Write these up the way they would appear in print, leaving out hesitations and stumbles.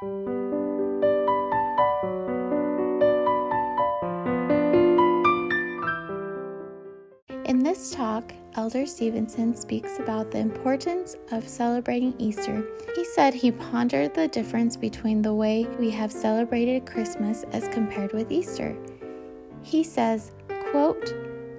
In this talk, Elder Stevenson speaks about the importance of celebrating Easter. He said he pondered the difference between the way we have celebrated Christmas as compared with Easter. He says, quote,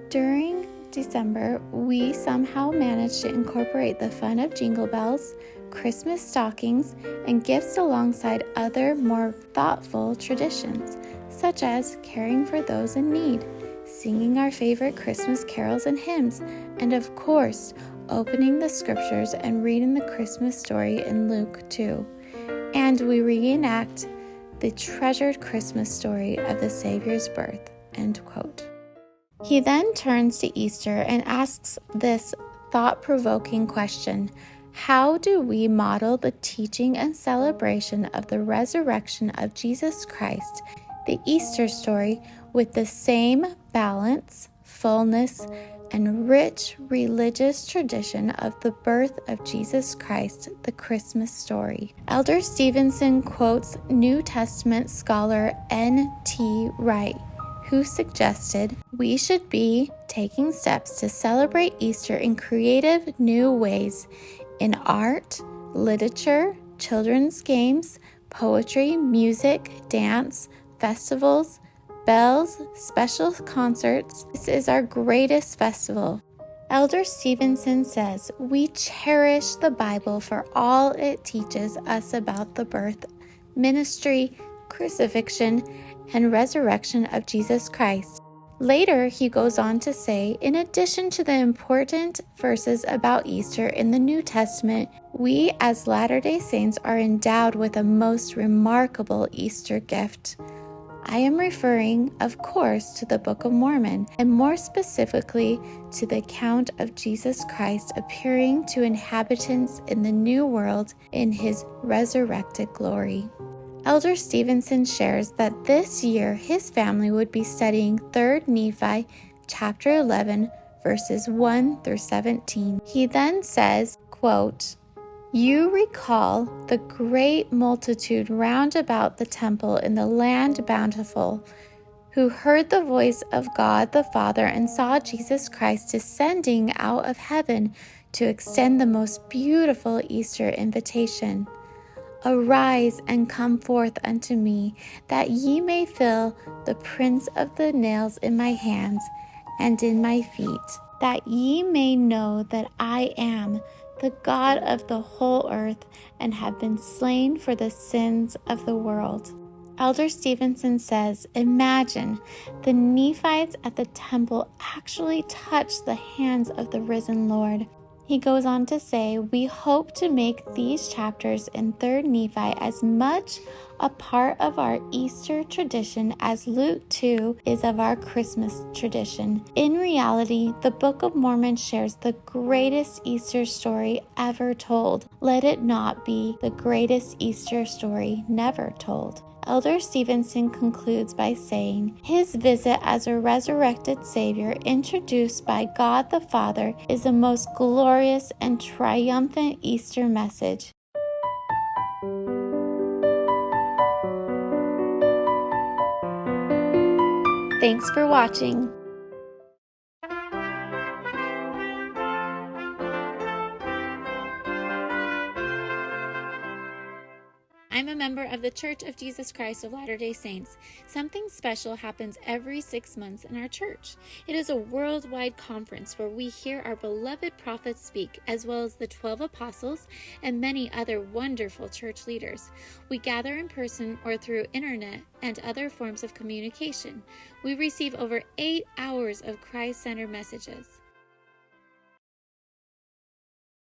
"During December, we somehow managed to incorporate the fun of jingle bells, Christmas stockings, and gifts alongside other more thoughtful traditions, such as caring for those in need, singing our favorite Christmas carols and hymns, and of course, opening the scriptures and reading the Christmas story in Luke 2. And we reenact the treasured Christmas story of the Savior's birth." End quote. He then turns to Easter and asks this thought-provoking question: how do we model the teaching and celebration of the resurrection of Jesus Christ, the Easter story, with the same balance, fullness, and rich religious tradition of the birth of Jesus Christ, the Christmas story? Elder Stevenson quotes New Testament scholar N.T. Wright, who suggested we should be taking steps to celebrate Easter in creative new ways in art, literature, children's games, poetry, music, dance, festivals, bells, special concerts. This is our greatest festival. Elder Stevenson says we cherish the Bible for all it teaches us about the birth, ministry, crucifixion, and resurrection of Jesus Christ. Later, he goes on to say, in addition to the important verses about Easter in the New Testament, we as Latter-day Saints are endowed with a most remarkable Easter gift. I am referring, of course, to the Book of Mormon, and more specifically to the account of Jesus Christ appearing to inhabitants in the New World in his resurrected glory. Elder Stevenson shares that this year his family would be studying 3 Nephi chapter 11, verses 1 through 17. He then says, quote, "You recall the great multitude round about the temple in the land bountiful, who heard the voice of God the Father and saw Jesus Christ descending out of heaven to extend the most beautiful Easter invitation. Arise and come forth unto me, that ye may feel the prints of the nails in my hands and in my feet, that ye may know that I am the God of the whole earth, and have been slain for the sins of the world." Elder Stevenson says, imagine the Nephites at the temple actually touched the hands of the risen Lord. He goes on to say, we hope to make these chapters in 3 Nephi as much a part of our Easter tradition as Luke 2 is of our Christmas tradition. In reality, the Book of Mormon shares the greatest Easter story ever told. Let it not be the greatest Easter story never told. Elder Stevenson concludes by saying, his visit as a resurrected Savior introduced by God the Father is the most glorious and triumphant Easter message. Thanks for watching. I'm a member of the Church of Jesus Christ of Latter-day Saints. Something special happens every 6 months in our church. It is a worldwide conference where we hear our beloved prophets speak, as well as the 12 apostles and many other wonderful church leaders. We gather in person or through internet and other forms of communication. We receive over 8 hours of Christ-centered messages.